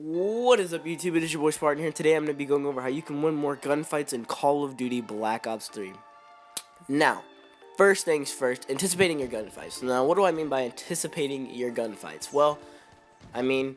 What is up, YouTube? It is your boy Spartan here. Today I'm going to be going over how you can win more gunfights in Call of Duty Black Ops 3. Now, first things first, anticipating your gunfights. Now, what do I mean by anticipating your gunfights? Well, I mean,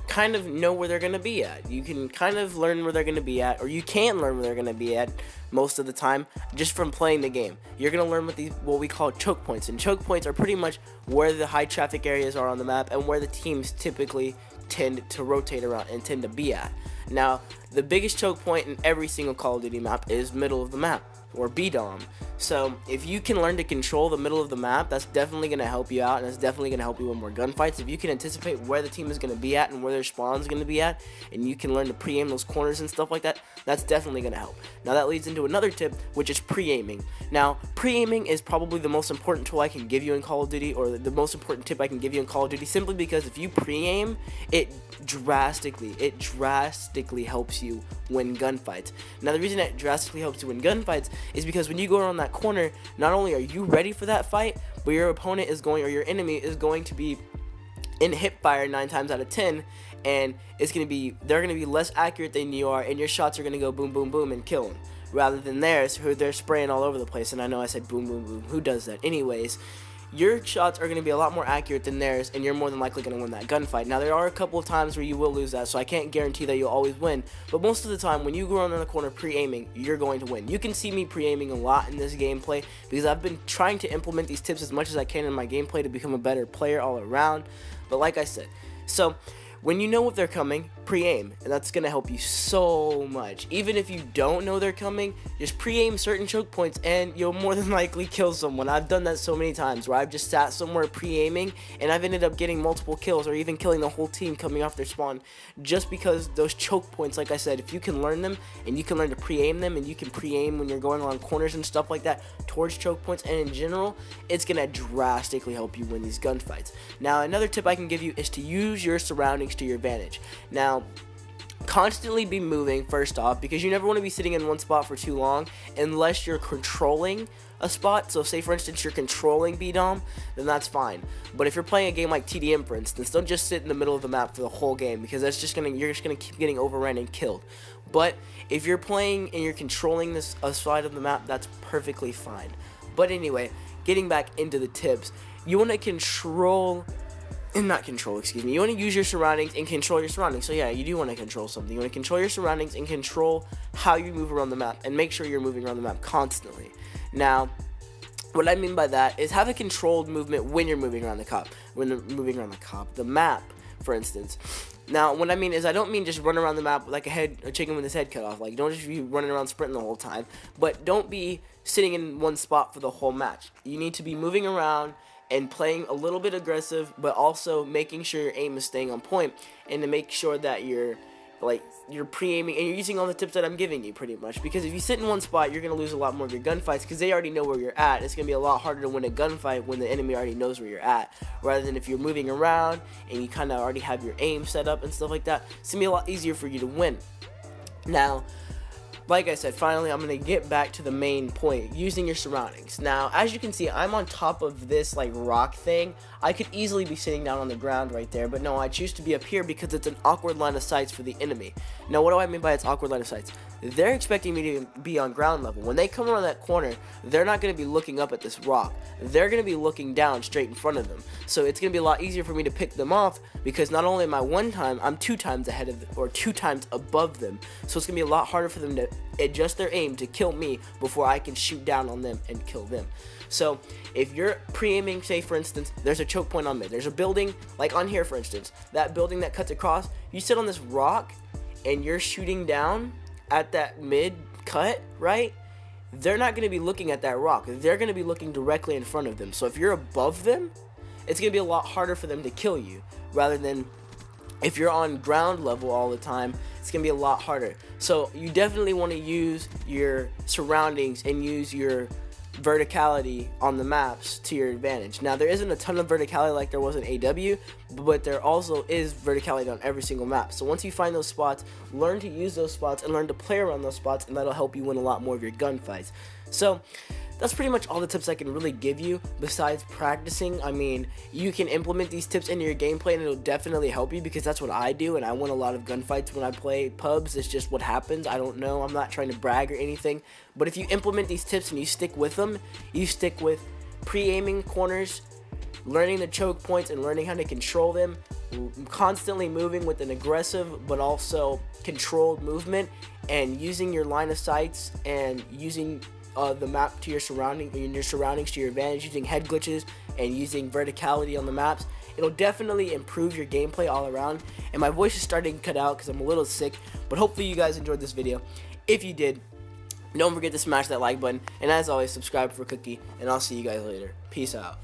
kind of know where they're going to be at. You can kind of learn where they're going to be at, or you can learn where they're going to be at most of the time just from playing the game. You're going to learn what we call choke points, and choke points are pretty much where the high traffic areas are on the map and where the teams typically tend to rotate around and tend to be at. Now, the biggest choke point in every single Call of Duty map is middle of the map, or BDOM. So if you can learn to control the middle of the map, that's definitely going to help you out, and that's definitely going to help you win more gunfights. If you can anticipate where the team is going to be at and where their spawn is going to be at, and you can learn to pre-aim those corners and stuff like that, that's definitely going to help. Now that leads into another tip, which is pre-aiming. Now, pre-aiming is probably the most important tool I can give you in Call of Duty, or the most important tip I can give you in Call of Duty, simply because if you pre-aim, it drastically helps you win gunfights. Now, the reason it drastically helps you win gunfights is because when you go around that corner, not only are you ready for that fight, but your opponent is going, or your enemy is going to be in hip fire 9 times out of 10, and they're gonna be less accurate than you are, and your shots are gonna go boom, boom, boom, and kill them, rather than theirs, who they're spraying all over the place. And I know I said boom, boom, boom. Who does that? Anyways, your shots are going to be a lot more accurate than theirs, and you're more than likely going to win that gunfight. Now, there are a couple of times where you will lose that, so I can't guarantee that you'll always win, but most of the time, when you go around the corner pre-aiming, you're going to win. You can see me pre-aiming a lot in this gameplay, because I've been trying to implement these tips as much as I can in my gameplay to become a better player all around. But like I said, so when you know what they're coming, pre-aim, and that's going to help you so much. Even if you don't know they're coming, just pre-aim certain choke points and you'll more than likely kill someone. I've done that so many times where I've just sat somewhere pre-aiming and I've ended up getting multiple kills, or even killing the whole team coming off their spawn, just because those choke points, like I said, if you can learn them and you can learn to pre-aim them, and you can pre-aim when you're going around corners and stuff like that towards choke points, and in general, it's going to drastically help you win these gunfights. Now, another tip I can give you is to use your surroundings to your advantage. Now, constantly be moving, first off, because you never want to be sitting in one spot for too long unless you're controlling a spot. So say, for instance, you're controlling BDOM, then that's fine. But if you're playing a game like TDM, for instance, don't just sit in the middle of the map for the whole game, because you're just gonna keep getting overrun and killed. But if you're playing and you're controlling a side of the map, that's perfectly fine. But anyway, getting back into the tips, you want to you want to use your surroundings and control your surroundings. So yeah, you do want to control something. You want to control your surroundings and control how you move around the map, and make sure you're moving around the map constantly. Now, what I mean by that is have a controlled movement when you're moving around the map, for instance. Now, what I mean is, I don't mean just run around the map like a chicken with his head cut off. Like, don't just be running around sprinting the whole time, but don't be sitting in one spot for the whole match. You need to be moving around and playing a little bit aggressive, but also making sure your aim is staying on point, and to make sure that you're pre-aiming and you're using all the tips that I'm giving you, pretty much. Because if you sit in one spot, you're going to lose a lot more of your gunfights, because they already know where you're at. It's going to be a lot harder to win a gunfight when the enemy already knows where you're at, rather than if you're moving around and you kind of already have your aim set up and stuff like that. It's going to be a lot easier for you to win. Now, like I said, finally, I'm going to get back to the main point, using your surroundings. Now, as you can see, I'm on top of this, rock thing. I could easily be sitting down on the ground right there, but no, I choose to be up here because it's an awkward line of sight for the enemy. Now, what do I mean by it's awkward line of sight? They're expecting me to be on ground level. When they come around that corner, they're not going to be looking up at this rock. They're going to be looking down straight in front of them. So it's going to be a lot easier for me to pick them off, because not only am I I'm 2 times ahead of them, or 2 times above them. So it's going to be a lot harder for them to adjust their aim to kill me before I can shoot down on them and kill them. So if you're pre-aiming, say for instance, there's a choke point on mid. There's a building, like on here for instance, that building that cuts across. You sit on this rock and you're shooting down at that mid cut, right? They're not going to be looking at that rock. They're going to be looking directly in front of them. So if you're above them, it's going to be a lot harder for them to kill you, rather than if you're on ground level all the time, it's going to be a lot harder. So you definitely want to use your surroundings and use your verticality on the maps to your advantage. Now, there isn't a ton of verticality like there was in AW, but there also is verticality on every single map. So once you find those spots, learn to use those spots and learn to play around those spots, and that'll help you win a lot more of your gunfights. So that's pretty much all the tips I can really give you besides practicing. I mean, you can implement these tips into your gameplay and it'll definitely help you, because that's what I do, and I win a lot of gunfights when I play pubs. It's just what happens. I don't know. I'm not trying to brag or anything. But if you implement these tips and you stick with them, you stick with pre-aiming corners, learning the choke points and learning how to control them, constantly moving with an aggressive but also controlled movement, and using your line of sights and using the map to your surroundings to your advantage, using head glitches and using verticality on the maps, it'll definitely improve your gameplay all around. And my voice is starting to cut out because I'm a little sick, but hopefully you guys enjoyed this video. If you did, don't forget to smash that like button, and as always, subscribe for Cookie, and I'll see you guys later. Peace out.